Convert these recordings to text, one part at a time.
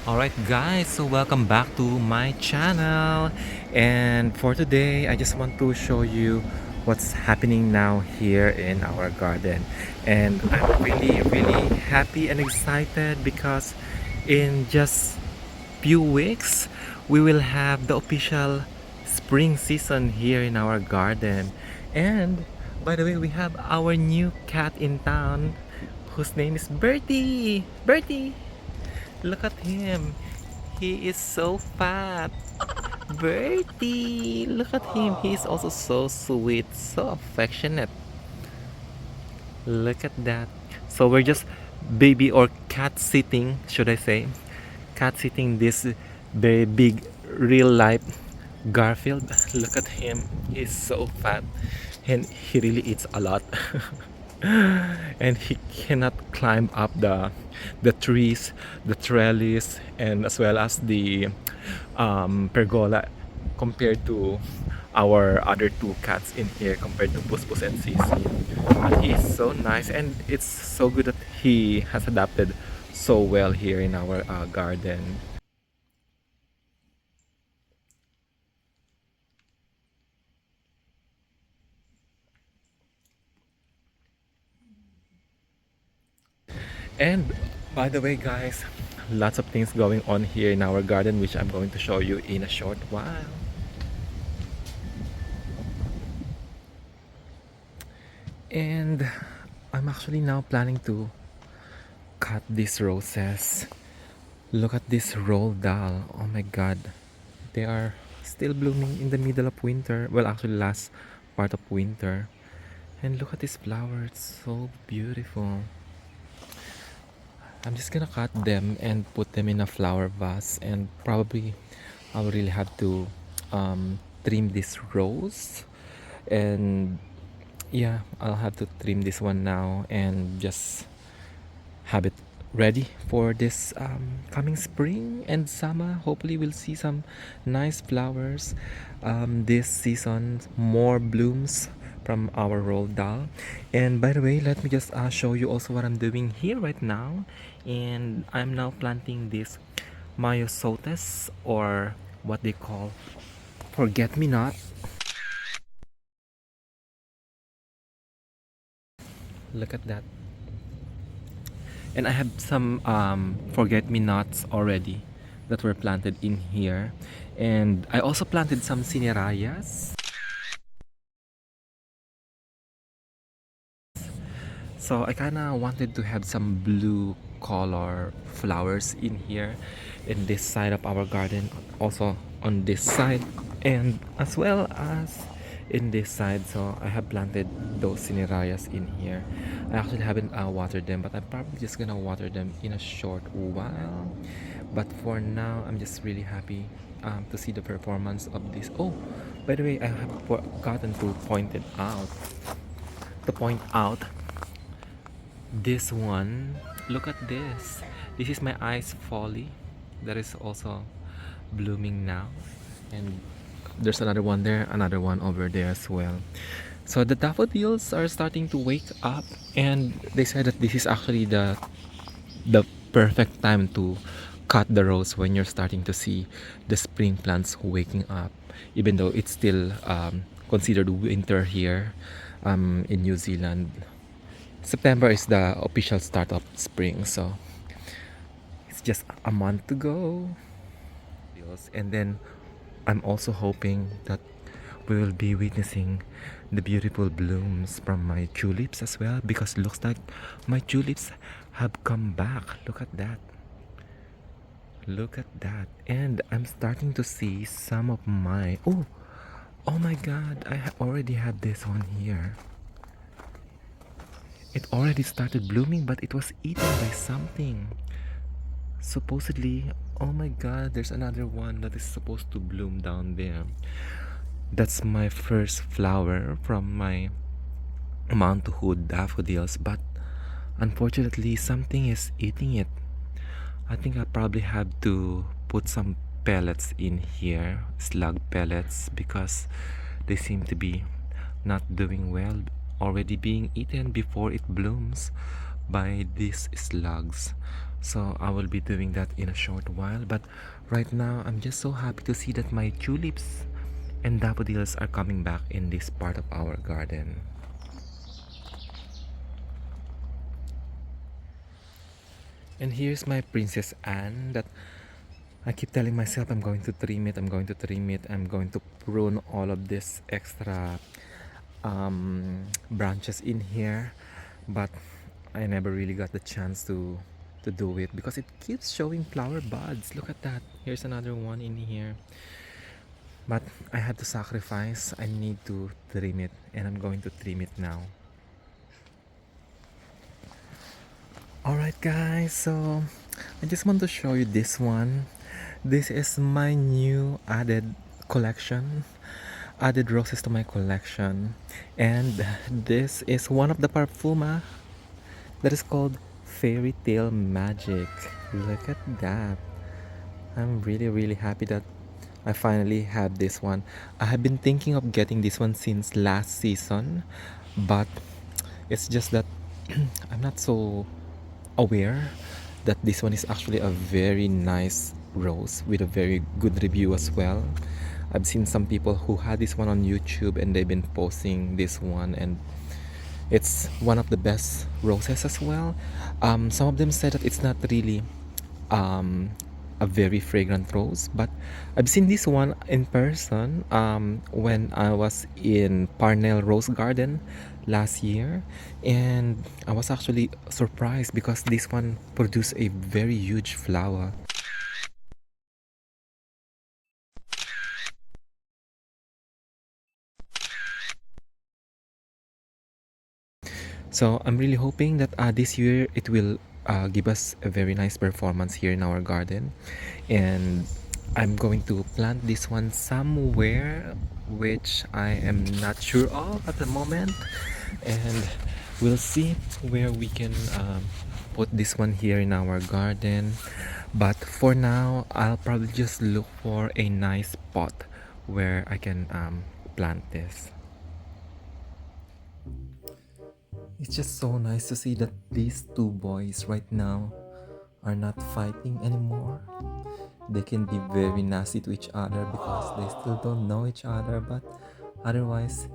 Alright guys, so welcome back to my channel, and for today I just want to show you what's happening now here in our garden. And I'm really happy and excited because in just few weeks we will have the official spring season here in our garden. And by the way, we have our new cat in town whose name is Bertie. Bertie, look at him. He is so fat. Bertie, look at him. He is also so sweet, so affectionate. Look at that. So we're just baby or cat sitting, should I say? Cat sitting this very big real life Garfield. Look at him. He's so fat and he really eats a lot. And he cannot climb up the trees, the trellis, and as well as the pergola compared to our other two cats in here, compared to Pus Pus and Sisi. But he is so nice, and it's so good that he has adapted so well here in our garden. And by the way, guys, lots of things going on here in our garden, which I'm going to show you in a short while. And I'm actually now planning to cut these roses. Look at this roll doll. Oh my god. They are still blooming in the middle of winter. Well, actually last part of winter. And look at this flower. It's so beautiful. I'm just gonna cut them and put them in a flower vase, and probably I'll really have to trim this rose. And yeah, I'll have to trim this one now and just have it ready for this coming spring and summer. Hopefully we'll see some nice flowers this season, more blooms from our roald dahl. And by the way, let me just show you also what I'm doing here right now. And I'm now planting this myosotis, or what they call forget me not. Look at that. And I have some forget-me-nots already that were planted in here. And I also planted some cinerayas. So I kind of wanted to have some blue color flowers in here, in this side of our garden, also on this side, and as well as in this side. So I have planted those cinerayas in here. I actually haven't watered them, but I'm probably just gonna water them in a short while. But for now, I'm just really happy to see the performance of this. Oh, by the way, I have forgotten to point out this one. Look at this. This is my ice folly that is also blooming now. And there's another one there, another one over there as well. So the daffodils are starting to wake up, and they said that this is actually the perfect time to cut the rose, when you're starting to see the spring plants waking up, even though it's still considered winter here in New Zealand. September is the official start of spring, so it's just a month to go. And then I'm also hoping that we will be witnessing the beautiful blooms from my tulips as well, because it looks like my tulips have come back. Look at that. Look at that. And I'm starting to see some of my oh my god, I already had this one here. It already started blooming, but it was eaten by something. Supposedly, oh my god, there's another one that is supposed to bloom down there. That's my first flower from my Mount Hood daffodils, but unfortunately something is eating it. I think I probably have to put some pellets in here, slug pellets, because they seem to be not doing well, already being eaten before it blooms by these slugs. So I will be doing that in a short while. But right now, I'm just so happy to see that my tulips and daffodils are coming back in this part of our garden. And here's my Princess Anne that I keep telling myself I'm going to trim it, I'm going to trim it, I'm going to prune all of this extra branches in here, but I never really got the chance to do it because it keeps showing flower buds. Look at that. Here's another one in here. But I had to sacrifice. I need to trim it, and I'm going to trim it now. Alright guys, so I just want to show you this one. This is my new collection, added roses to my collection. And this is one of the Parfuma that is called Fairy Tale Magic. Look at that. I'm really happy that I finally have this one. I have been thinking of getting this one since last season, but it's just that I'm not so aware that this one is actually a very nice rose with a very good review as well. I've seen some people who had this one on YouTube and they've been posting this one, and it's one of the best roses as well. Some of them said that it's not really um, a very fragrant rose, but I've seen this one in person when I was in Parnell Rose Garden last year, and I was actually surprised because this one produced a very huge flower. So I'm really hoping that this year it will give us a very nice performance here in our garden, and I'm going to plant this one somewhere which I am not sure of at the moment, and we'll see where we can put this one here in our garden. But for now, I'll probably just look for a nice spot where I can plant this. It's just so nice to see that these two boys right now are not fighting anymore. They can be very nasty to each other because they still don't know each other, but otherwise,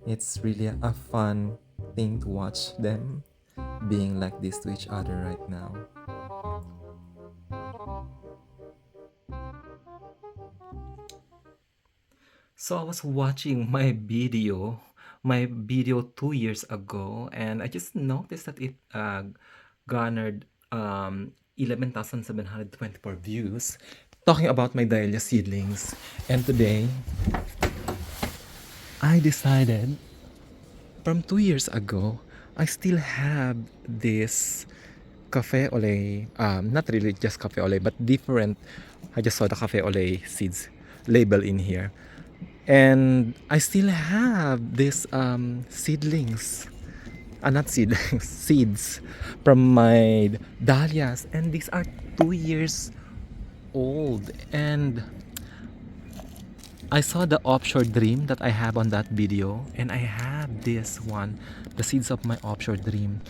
it's really a fun thing to watch them being like this to each other right now. So I was watching my video 2 years ago, and I just noticed that it garnered 11,724 views talking about my dahlia seedlings. And today, I decided from 2 years ago, I still have this cafe au lait, not really just cafe au lait, but different. I just saw the cafe au lait seeds label in here. And I still have this seedlings, not seedlings, seeds from my dahlias, and these are 2 years old. And I saw the offshore dream that I have on that video, and I have this one, the seeds of my offshore dream.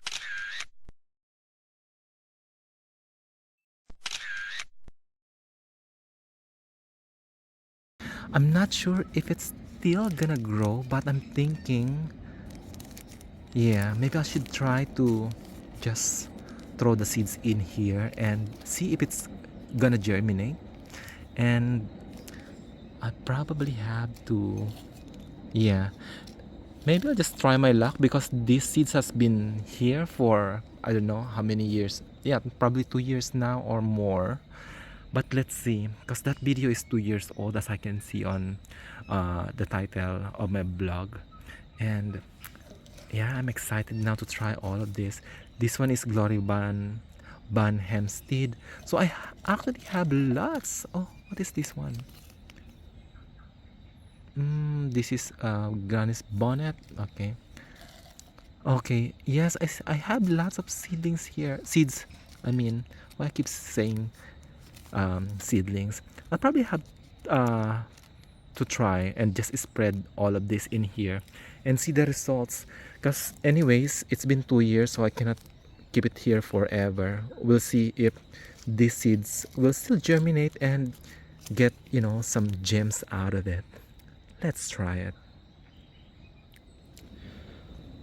I'm not sure if it's still gonna grow, but I'm thinking, yeah, maybe I should try to just throw the seeds in here and see if it's gonna germinate. And I probably have to, yeah, maybe I'll just try my luck because these seeds has been here for I don't know how many years. Yeah, probably 2 years now or more. But let's see, because that video is 2 years old, as I can see on the title of my blog. And yeah, I'm excited now to try all of this. This one is Glory Ban Hempstead. So I actually have lots. Oh, what is this one? This is Granny's bonnet. Okay. Okay. Yes, I have lots of seedlings here. Seeds. I mean, why I keep saying seedlings. I probably have uh, to try and just spread all of this in here and see the results. Because anyways, it's been 2 years, so I cannot keep it here forever. We'll see if these seeds will still germinate and get, you know, some gems out of it. Let's try it.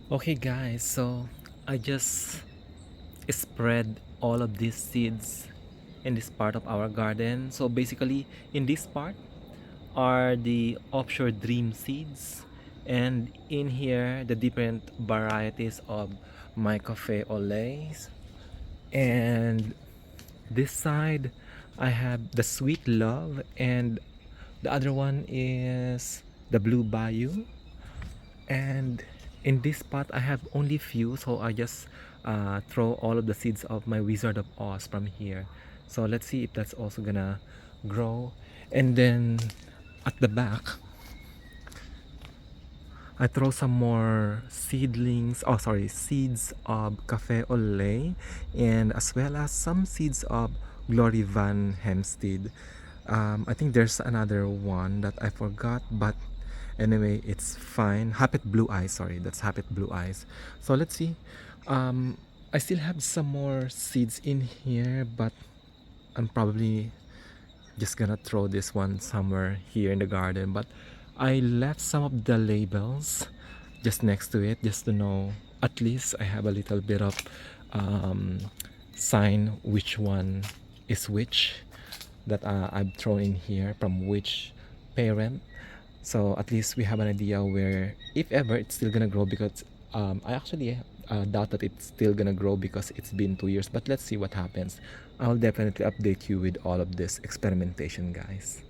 Okay guys, so I just spread all of these seeds in this part of our garden. So basically in this part are the offshore dream seeds, and in here the different varieties of my cafe au laits, and this side I have the sweet love, and the other one is the blue bayou, and in this pot I have only few, so I just throw all of the seeds of my Wizard of Oz from here. So let's see if that's also gonna grow. And then at the back I throw some more seedlings, oh sorry, seeds of Cafe au lait, and as well as some seeds of Glory Van Hemstead. I think there's another one that I forgot, but anyway, it's fine. Happet Blue Eyes, sorry, that's Happet Blue Eyes. So let's see. I still have some more seeds in here, but I'm probably just gonna throw this one somewhere here in the garden. But I left some of the labels just next to it, just to know at least I have a little bit of um, sign which one is which, that I've thrown in here from which parent. So at least we have an idea where, if ever, it's still gonna grow, because I actually doubt that it's still gonna grow because it's been 2 years. But let's see what happens. I'll definitely update you with all of this experimentation, guys.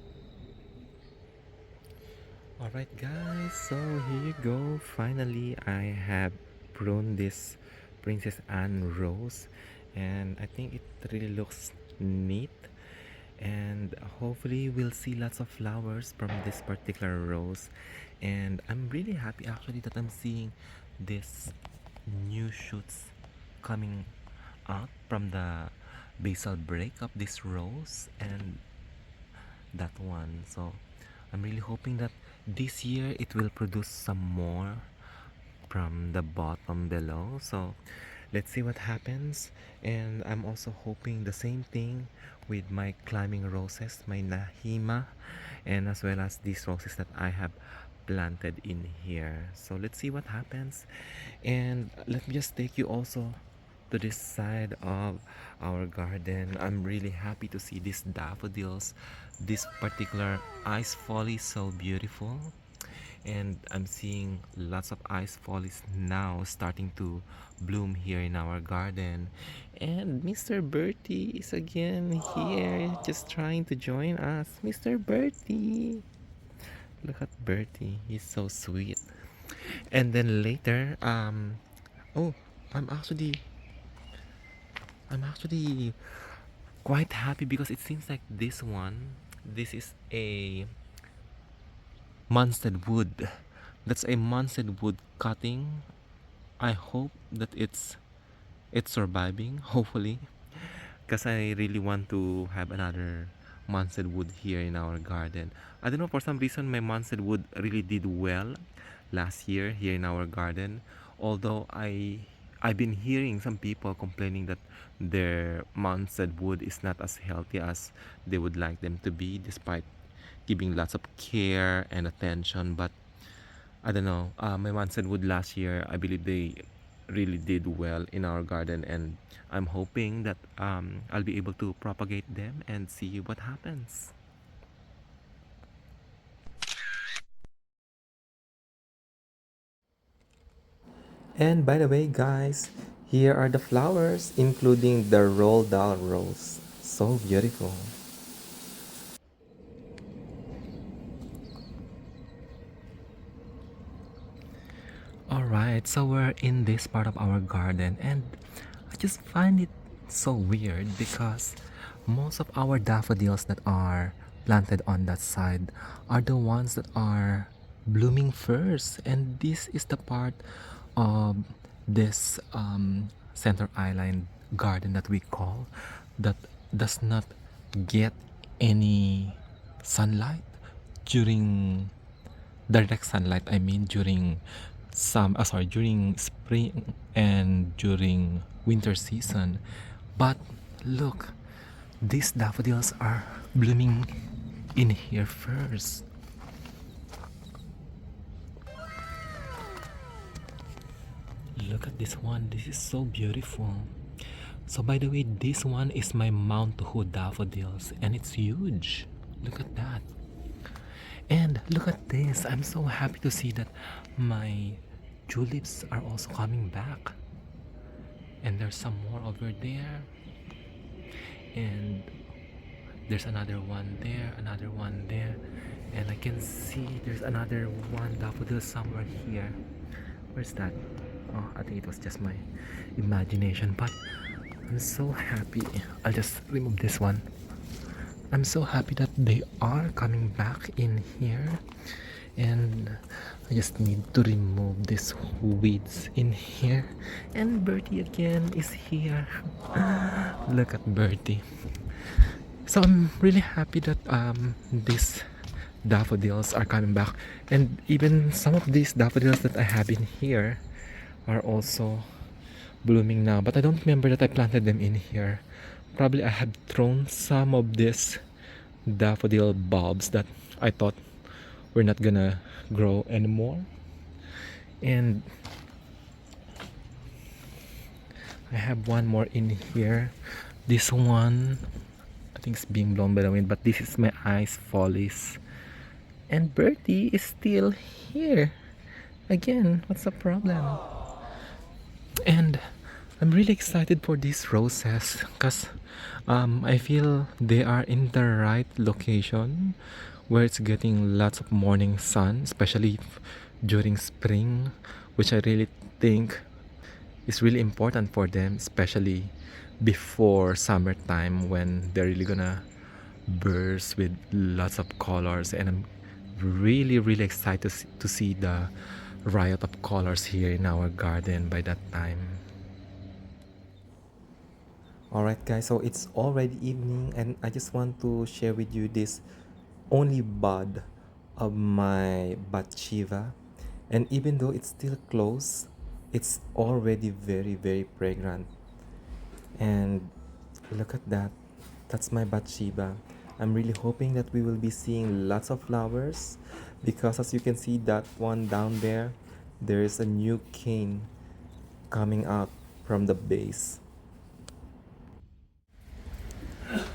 Alright guys, so here you go. Finally, I have pruned this Princess Anne rose, and I think it really looks neat, and hopefully we'll see lots of flowers from this particular rose. And I'm really happy actually that I'm seeing this new shoots coming out from the basal break of this rose and that one. So I'm really hoping that this year it will produce some more from the bottom below. So let's see what happens. And I'm also hoping the same thing with my climbing roses, my Nahima, and as well as these roses that I have planted in here. So let's see what happens. And let me just take you also to this side of our garden. I'm really happy to see these daffodils. This particular ice folly, so beautiful, and I'm seeing lots of ice follies now starting to bloom here in our garden. And Mr. Bertie is again here, just trying to join us. Mr. Bertie, look at Bertie, he's so sweet. And then later, oh, I'm actually quite happy because it seems like this is a Munstead wood. That's a Munstead wood cutting. I hope that it's surviving, hopefully, because I really want to have another Munstead wood here in our garden. I don't know, for some reason my Munstead wood really did well last year here in our garden. Although I've been hearing some people complaining that their Munstead wood is not as healthy as they would like them to be, despite giving lots of care and attention. But I don't know, my Munstead wood last year, I believe they really did well in our garden, and I'm hoping that I'll be able to propagate them and see what happens. And by the way, guys, here are the flowers, including the roll down rose. So beautiful. Alright, so we're in this part of our garden, and I just find it so weird because most of our daffodils that are planted on that side are the ones that are blooming first, and this is the part of this center island garden that we call that does not get any sunlight during direct sunlight, I mean, during during spring and during winter season. But look, these daffodils are blooming in here first. Look at this one. This is so beautiful. So by the way, this one is my Mount Hood daffodils and it's huge. Look at that. And look at this. I'm so happy to see that my tulips are also coming back. And there's some more over there. And there's another one there, another one there. And I can see there's another one daffodil somewhere here. Where's that? Oh, I think it was just my imagination, but I'm so happy. I'll just remove this one. I'm so happy that they are coming back in here, and I just need to remove these weeds in here. And Bertie again is here. Look at Bertie. So I'm really happy that these daffodils are coming back, and even some of these daffodils that I have in here are also blooming now, but I don't remember that I planted them in here. Probably I have thrown some of these daffodil bulbs that I thought were not gonna grow anymore. And I have one more in here. This one I think it's being blown by the wind, but this is my ice follies. And Bertie is still here. Again, what's the problem? And I'm really excited for these roses because I feel they are in the right location where it's getting lots of morning sun, especially during spring, which I really think is really important for them, especially before summertime when they're really gonna burst with lots of colors. And I'm really excited to see the riot of colors here in our garden by that time. Alright guys, so it's already evening and I just want to share with you this only bud of my bathsheba. And even though it's still closed, it's already very fragrant. And look at that. That's my bathsheba. I'm really hoping that we will be seeing lots of flowers, because as you can see that one down there, there is a new cane coming out from the base.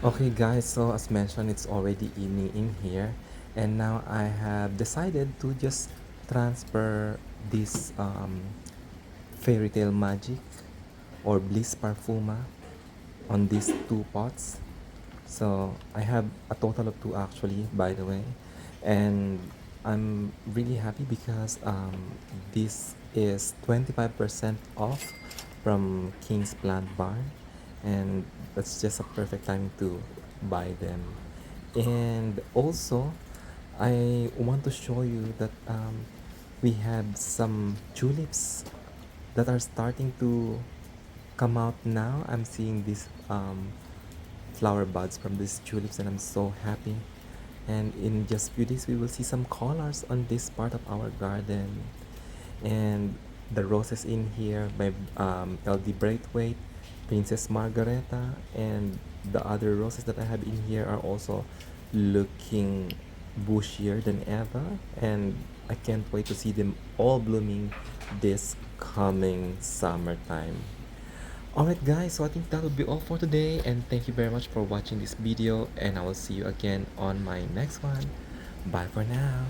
Okay guys, so as mentioned, it's already evening in here, and now I have decided to just transfer this Fairy Tale Magic or Bliss Parfuma on these two pots. So I have a total of two actually, by the way, and I'm really happy because this is 25% off from King's Plant Barn, and that's just a perfect time to buy them. And also I want to show you that we have some tulips that are starting to come out now. I'm seeing these flower buds from these tulips and I'm so happy. And in just few days we will see some colors on this part of our garden. And the roses in here by LD Braithwaite, Princess Margareta, and the other roses that I have in here are also looking bushier than ever, and I can't wait to see them all blooming this coming summertime. Alright guys, so I think that will be all for today, and thank you very much for watching this video, and I will see you again on my next one. Bye for now.